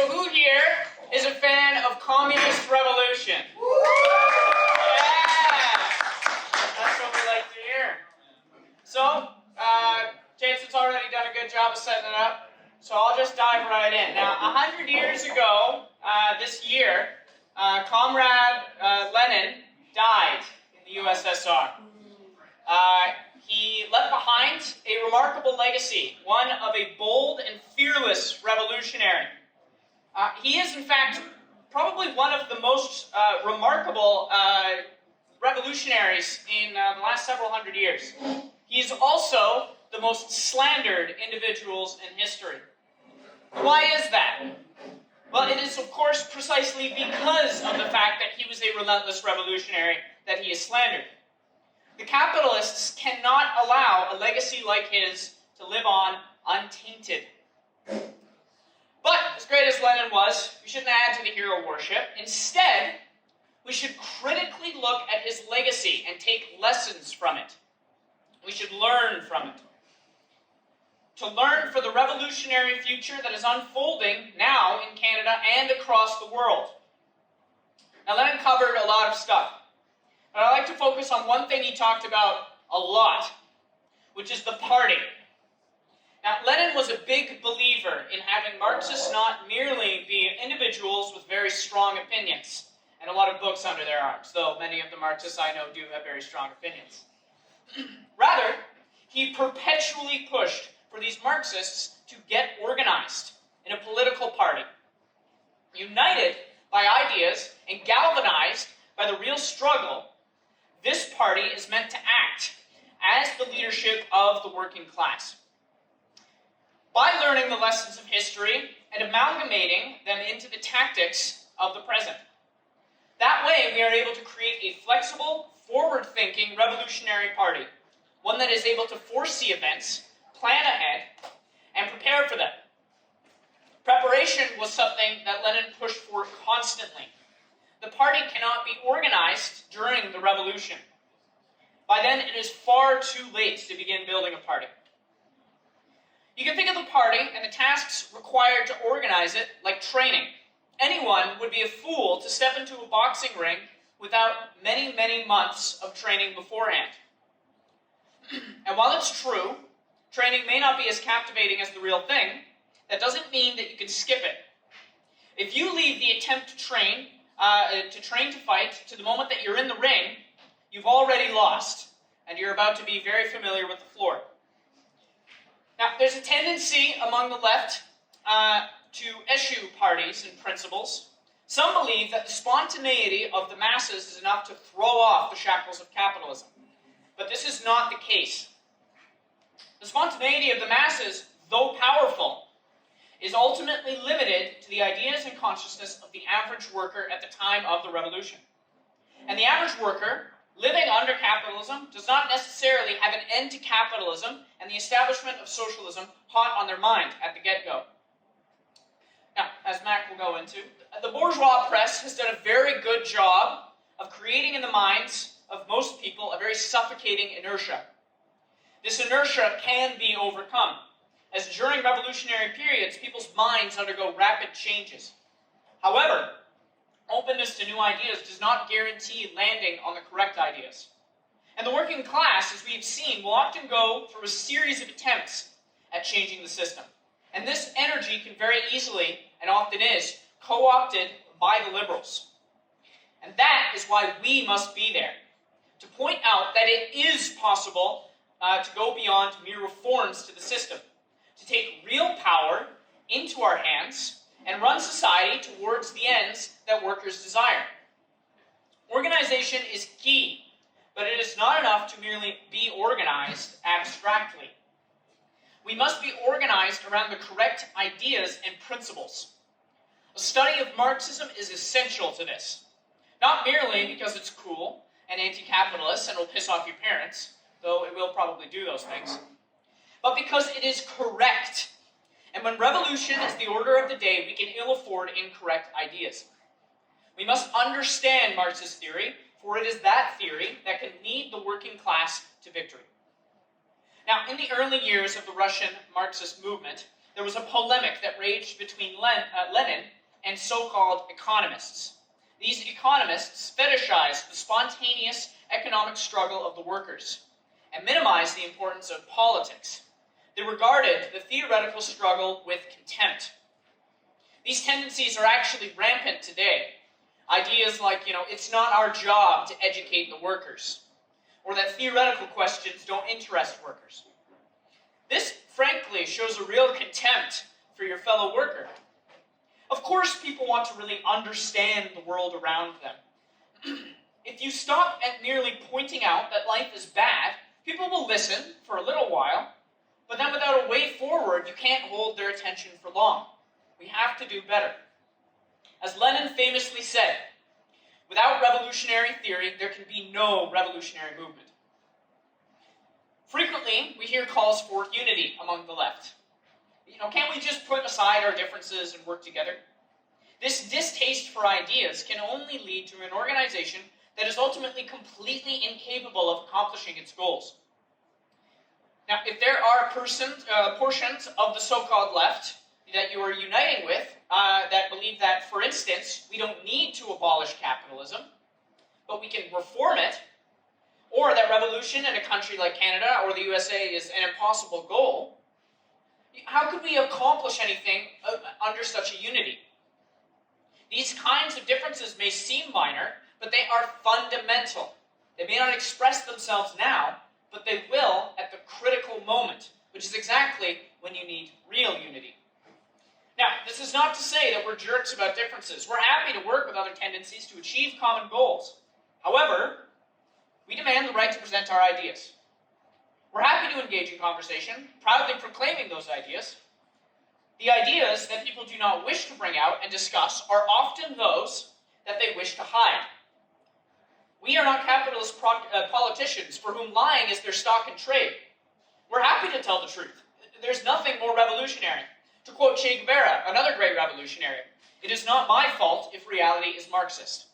so who here is a fan of communist revolution? Yeah! That's what we like to hear. So, Jason's already done a good job of setting it up, so I'll just dive right in. Now, 100 years ago, this year, Comrade Lenin died in the USSR. He left behind a remarkable legacy, one of a bold and fearless revolutionary. He is, in fact, probably one of the most remarkable revolutionaries in the last several hundred years. He is also the most slandered individuals in history. Why is that? Well, it is, of course, precisely because of the fact that he was a relentless revolutionary that he is slandered. The capitalists cannot allow a legacy like his to live on untainted. But, as great as Lenin was, we shouldn't add to the hero worship. Instead, we should critically look at his legacy and take lessons from it. We should learn from it. To learn for the revolutionary future that is unfolding now in Canada and across the world. Now, Lenin covered a lot of stuff. But I'd like to focus on one thing he talked about a lot, which is the party. Now, Lenin was a big believer in having Marxists not merely be individuals with very strong opinions and a lot of books under their arms, though many of the Marxists I know do have very strong opinions. Rather, he perpetually pushed for these Marxists to get organized in a political party, united by ideas and galvanized by the real struggle. This party is meant to act as the leadership of the working class. By learning the lessons of history and amalgamating them into the tactics of the present. That way, we are able to create a flexible, forward-thinking revolutionary party, one that is able to foresee events, plan ahead, and prepare for them. Preparation was something that Lenin pushed for constantly. The party cannot be organized during the revolution. By then, it is far too late to begin building a party. You can think of the party and the tasks required to organize it like training. Anyone would be a fool to step into a boxing ring without many, many months of training beforehand. And while it's true, training may not be as captivating as the real thing, that doesn't mean that you can skip it. If you leave the attempt to train to fight to the moment that you're in the ring, you've already lost, and you're about to be very familiar with the floor. Now, there's a tendency among the left to eschew parties and principles. Some believe that the spontaneity of the masses is enough to throw off the shackles of capitalism. But this is not the case. The spontaneity of the masses, though powerful, is ultimately limited to the ideas and consciousness of the average worker at the time of the revolution. And the average worker, living under capitalism, does not necessarily have an end to capitalism and the establishment of socialism hot on their mind at the get-go. Now, as Mac will go into, the bourgeois press has done a very good job of creating in the minds of most people a very suffocating inertia. This inertia can be overcome, as during revolutionary periods, people's minds undergo rapid changes. However, openness to new ideas does not guarantee landing on the correct ideas. And the working class, as we've seen, will often go through a series of attempts at changing the system. And this energy can very easily, and often is, co-opted by the liberals. And that is why we must be there, to point out that it is possible to go beyond mere reforms to the system, to take real power into our hands and run society towards the ends that workers desire. Organization is key, but it is not enough to merely be organized abstractly. We must be organized around the correct ideas and principles. A study of Marxism is essential to this, not merely because it's cool and anti-capitalist and will piss off your parents, though it will probably do those things, but because it is correct. And when revolution is the order of the day, we can ill afford incorrect ideas. We must understand Marxist theory, for it is that theory that can lead the working class to victory. Now, in the early years of the Russian Marxist movement, there was a polemic that raged between Lenin and so-called economists. These economists fetishized the spontaneous economic struggle of the workers and minimized the importance of politics. They regarded the theoretical struggle with contempt. These tendencies are actually rampant today. Ideas like, it's not our job to educate the workers, or that theoretical questions don't interest workers. This, frankly, shows a real contempt for your fellow worker. Of course, people want to really understand the world around them. If you stop at merely pointing out that life is bad, people will listen for a little while, but then without a way forward, you can't hold their attention for long. We have to do better. As Lenin famously said, without revolutionary theory, there can be no revolutionary movement. Frequently, we hear calls for unity among the left. Can't we just put aside our differences and work together? This distaste for ideas can only lead to an organization that is ultimately completely incapable of accomplishing its goals. Now, if there are portions of the so-called left that you are uniting with that believe that, for instance, we don't need to abolish capitalism, but we can reform it, or that revolution in a country like Canada or the USA is an impossible goal, how could we accomplish anything under such a unity? These kinds of differences may seem minor, but they are fundamental. They may not express themselves now, but they will at the critical moment, which is exactly when you need real unity. Now, this is not to say that we're jerks about differences. We're happy to work with other tendencies to achieve common goals. However, we demand the right to present our ideas. We're happy to engage in conversation, proudly proclaiming those ideas. The ideas that people do not wish to bring out and discuss are often those that they wish to hide. We are not capitalist politicians for whom lying is their stock in trade. We're happy to tell the truth. There's nothing more revolutionary. To quote Che Guevara, another great revolutionary, "It is not my fault if reality is Marxist."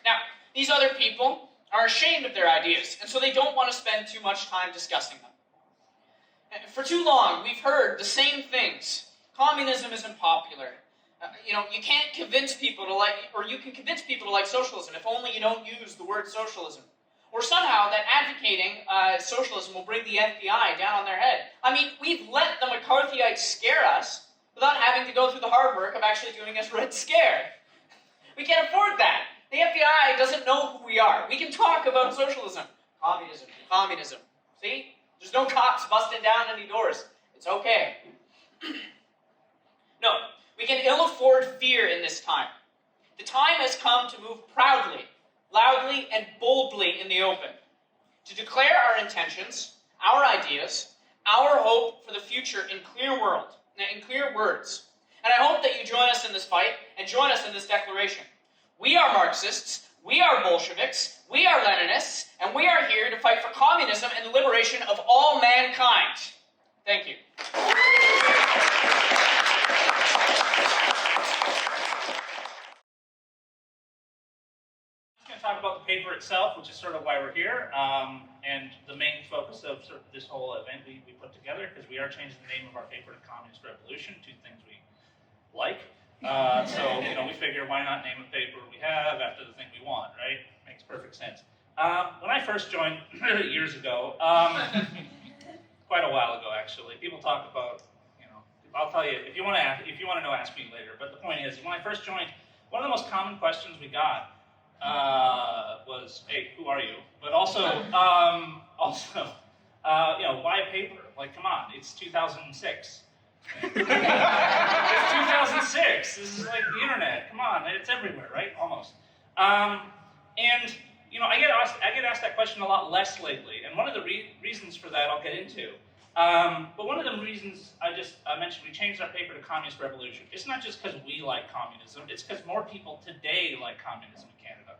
Now, these other people are ashamed of their ideas, and so they don't want to spend too much time discussing them. And for too long, we've heard the same things. Communism isn't popular. You can't convince people to like, or you can convince people to like socialism if only you don't use the word socialism. Or somehow that advocating socialism will bring the FBI down on their head. We've let the McCarthyites scare us without having to go through the hard work of actually doing us Red Scare. We can't afford that. The FBI doesn't know who we are. We can talk about socialism. Communism. See? There's no cops busting down any doors. It's okay. No, we can ill afford fear in this time. The time has come to move proudly, loudly, and boldly in the open, to declare our intentions, our ideas, our hope for the future in clear words. And I hope that you join us in this fight and join us in this declaration. We are Marxists, we are Bolsheviks, we are Leninists, and we are here to fight for communism and the liberation of all mankind. Thank you. Talk about the paper itself, which is sort of why we're here, and the main focus of sort of this whole event we put together, because we are changing the name of our paper to Communist Revolution, two things we like. So, we figure why not name a paper we have after the thing we want, right? Makes perfect sense. When I first joined years ago, quite a while ago actually, people talk about, I'll tell you, if you want to know, ask me later, but the point is, when I first joined, one of the most common questions we got was, "Hey, who are you?" But also, why a paper? Like, come on, it's 2006. It's 2006. This is like the internet. Come on, it's everywhere, right? Almost. I get asked that question a lot less lately, and one of the reasons for that I'll get into. But one of the reasons I mentioned we changed our paper to Communist Revolution. It's not just because we like communism, it's because more people today like communism in Canada.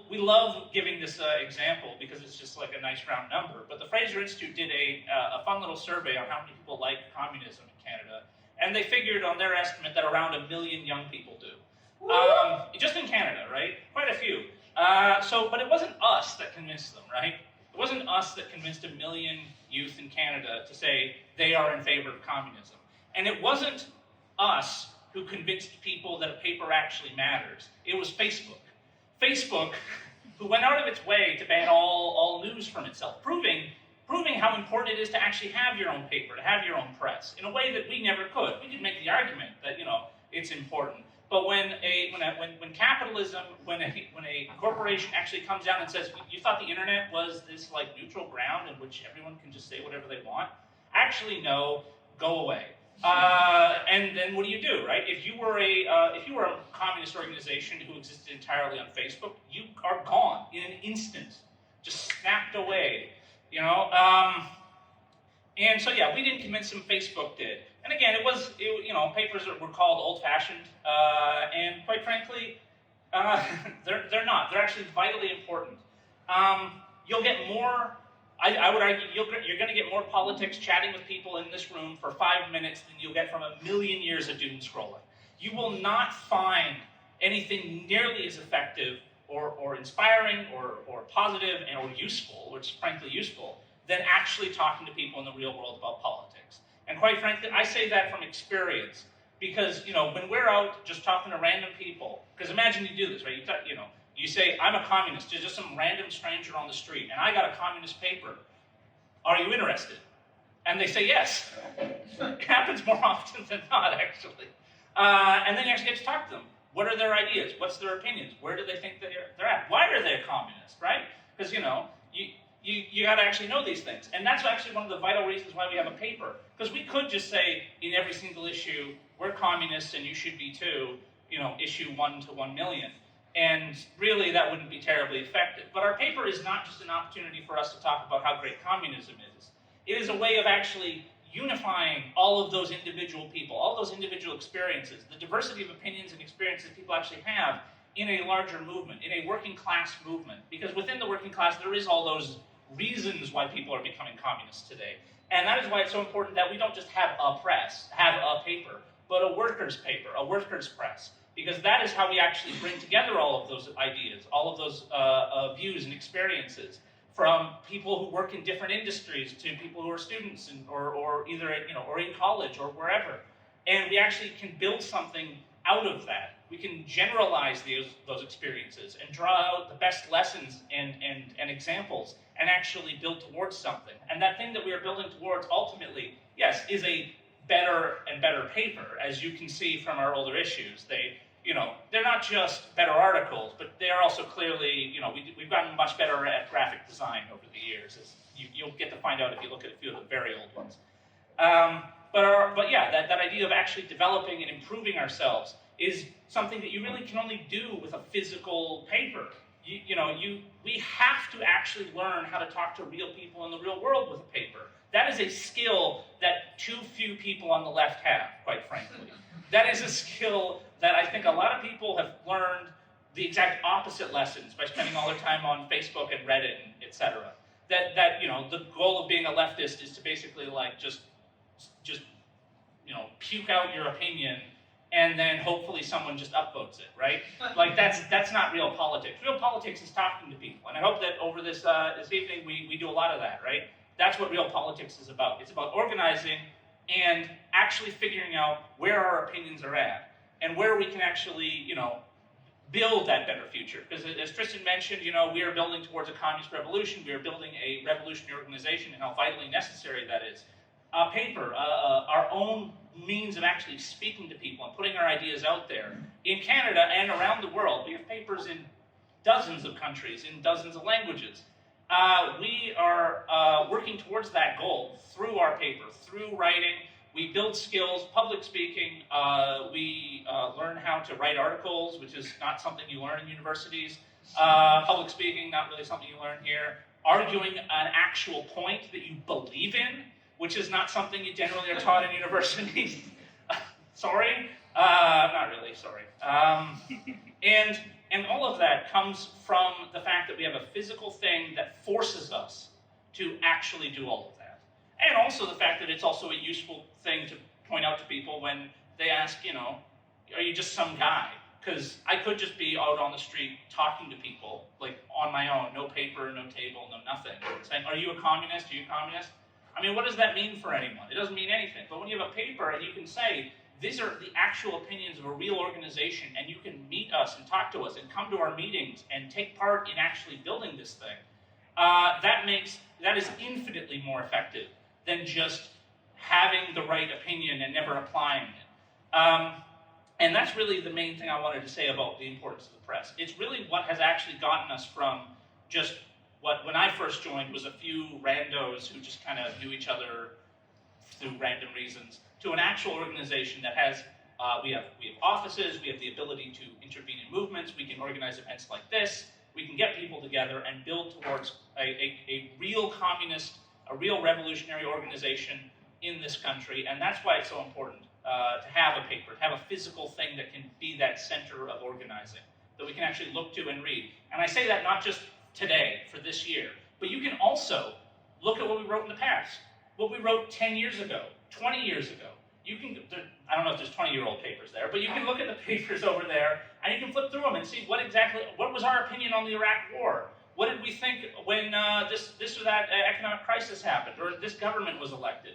We love giving this example because it's just like a nice round number, but the Fraser Institute did a fun little survey on how many people like communism in Canada, and they figured on their estimate that around 1 million young people do. Just in Canada, right? Quite a few. But it wasn't us that convinced them, right? It wasn't us that convinced 1 million youth in Canada to say they are in favor of communism. And it wasn't us who convinced people that a paper actually matters. It was Facebook. Facebook, who went out of its way to ban all news from itself, proving how important it is to actually have your own paper, to have your own press, in a way that we never could. We could make the argument that, it's important. But when capitalism, when a corporation actually comes down and says, you thought the internet was this like neutral ground in which everyone can just say whatever they want? Actually, no, go away. And then what do, right? If you were a communist organization who existed entirely on Facebook, you are gone in an instant, just snapped away, And so yeah, we didn't convince them. Facebook did. And again, papers were called old-fashioned, and quite frankly, they're not. They're actually vitally important. You'll get more. I would argue you're going to get more politics chatting with people in this room for 5 minutes than you'll get from a million years of doom scrolling. You will not find anything nearly as effective or inspiring or positive or useful, or frankly useful, than actually talking to people in the real world about politics. And quite frankly, I say that from experience, because when we're out just talking to random people, because imagine you do this, right? You say, I'm a communist, to just some random stranger on the street, and I got a communist paper. Are you interested? And they say yes. It happens more often than not, actually. And then you actually get to talk to them. What are their ideas? What's their opinions? Where do they think they're at? Why are they a communist, right? Because, you got to actually know these things. And that's actually one of the vital reasons why we have a paper. Because we could just say, in every single issue, we're communists and you should be too, issue 1 to 1 million. And really, that wouldn't be terribly effective. But our paper is not just an opportunity for us to talk about how great communism is. It is a way of actually unifying all of those individual people, all those individual experiences, the diversity of opinions and experiences people actually have in a larger movement, in a working class movement. Because within the working class, there is all those reasons why people are becoming communists today. And that is why it's so important that we don't just have a press, have a paper, but a workers' paper, a workers' press. Because that is how we actually bring together all of those ideas, all of those views and experiences, from people who work in different industries to people who are students or either or in college or wherever. And we actually can build something out of that. We can generalize those experiences and draw out the best lessons and examples and actually build towards something. And that thing that we are building towards ultimately, yes, is a better and better paper, as you can see from our older issues. They're not just better articles, but they are also clearly, we've gotten much better at graphic design over the years, as you'll get to find out if you look at a few of the very old ones. But yeah, that idea of actually developing and improving ourselves is something that you really can only do with a physical paper. We have to actually learn how to talk to real people in the real world with a paper. That is a skill that too few people on the left have, quite frankly. That is a skill that I think a lot of people have learned the exact opposite lessons by spending all their time on Facebook and Reddit, and etc. That the goal of being a leftist is to basically just puke out your opinion, and then hopefully someone just upvotes it, right? Like that's not real politics. Real politics is talking to people, and I hope that over this evening we do a lot of that, right? That's what real politics is about. It's about organizing and actually figuring out where our opinions are at and where we can actually, build that better future. Because as Tristan mentioned, we are building towards a communist revolution. We are building a revolutionary organization, and how vitally necessary that is. Paper, our own means of actually speaking to people and putting our ideas out there. In Canada and around the world, we have papers in dozens of countries, in dozens of languages. We are working towards that goal through our paper, through writing. We build skills, public speaking. We learn how to write articles, which is not something you learn in universities. Public speaking, not really something you learn here. Arguing an actual point that you believe in, which is not something you generally are taught in universities. Sorry? Not really, sorry. And all of that comes from the fact that we have a physical thing that forces us to actually do all of that. And also the fact that it's also a useful thing to point out to people when they ask, are you just some guy? Because I could just be out on the street talking to people, like on my own, no paper, no table, no nothing, saying, are you a communist? Are you a communist? I mean, what does that mean for anyone? It doesn't mean anything. But when you have a paper and you can say, these are the actual opinions of a real organization, and you can meet us and talk to us and come to our meetings and take part in actually building this thing, that is infinitely more effective than just having the right opinion and never applying it. And that's really the main thing I wanted to say about the importance of the press. It's really what has actually gotten us from just what, when I first joined, was a few randos who just kind of knew each other through random reasons, to an actual organization that has, we have offices, we have the ability to intervene in movements, we can organize events like this, we can get people together and build towards a real communist, a real revolutionary organization in this country, and that's why it's so important to have a paper, to have a physical thing that can be that center of organizing, that we can actually look to and read. And I say that not just today, for this year, but you can also look at what we wrote in the past, what we wrote 10 years ago, 20 years ago. You can, I don't know if there's 20-year-old papers there, but you can look at the papers over there, and you can flip through them and see what was our opinion on the Iraq War? What did we think when this or that economic crisis happened, or this government was elected?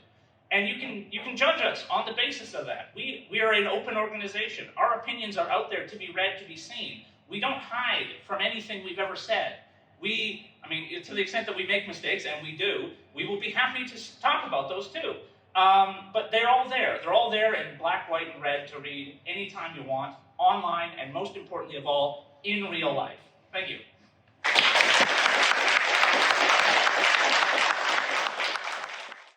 And you can judge us on the basis of that. We are an open organization. Our opinions are out there to be read, to be seen. We don't hide from anything we've ever said. To the extent that we make mistakes, and we do, we will be happy to talk about those too. But they're all there. They're all there in black, white, and red to read anytime you want, online, and most importantly of all, in real life. Thank you.